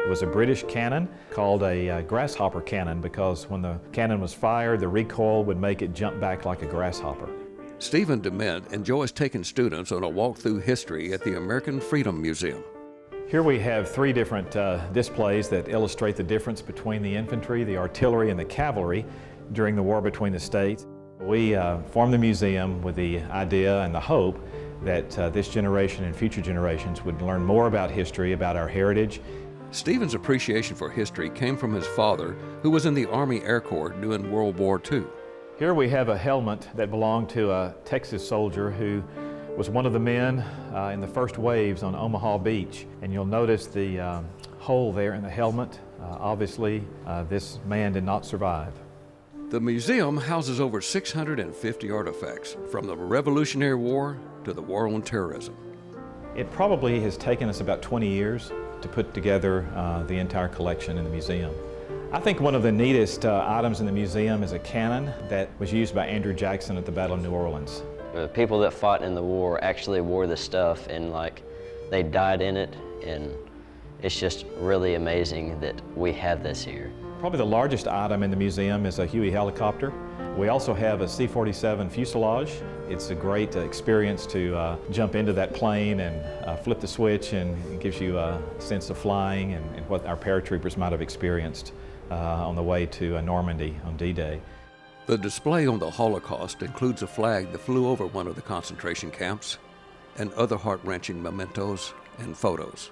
It was a British cannon called a grasshopper cannon because when the cannon was fired, the recoil would make it jump back like a grasshopper. Stephen DeMint enjoys taking students on a walk through history at the American Freedom Museum. Here we have three different displays that illustrate the difference between the infantry, the artillery, and the cavalry during the war between the states. We formed the museum with the idea and the hope that this generation and future generations would learn more about history, about our heritage. Stephen's appreciation for history came from his father, who was in the Army Air Corps during World War II. Here we have a helmet that belonged to a Texas soldier who was one of the men in the first waves on Omaha Beach. And you'll notice the hole there in the helmet. Obviously, this man did not survive. The museum houses over 650 artifacts, from the Revolutionary War to the war on terrorism. It probably has taken us about 20 years to put together the entire collection in the museum. I think one of the neatest items in the museum is a cannon that was used by Andrew Jackson at the Battle of New Orleans. The people that fought in the war actually wore the stuff, and they died in it, and it's just really amazing that we have this here. Probably the largest item in the museum is a Huey helicopter. We also have a C-47 fuselage. It's a great experience to jump into that plane and flip the switch, and it gives you a sense of flying and what our paratroopers might have experienced on the way to Normandy on D-Day. The display on the Holocaust includes a flag that flew over one of the concentration camps and other heart-wrenching mementos and photos.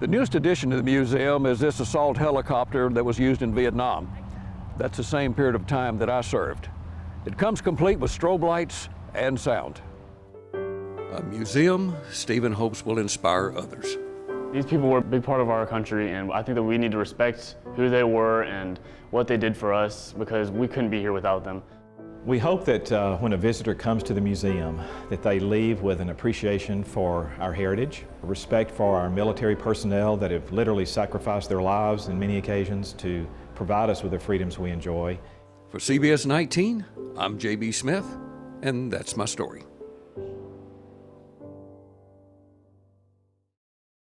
The newest addition to the museum is this assault helicopter that was used in Vietnam. That's the same period of time that I served. It comes complete with strobe lights and sound. A museum Stephen hopes will inspire others. These people were a big part of our country, and I think that we need to respect who they were and what they did for us, because we couldn't be here without them. We hope that when a visitor comes to the museum, that they leave with an appreciation for our heritage, a respect for our military personnel that have literally sacrificed their lives in many occasions to provide us with the freedoms we enjoy. For CBS 19, I'm J.B. Smith, and that's my story.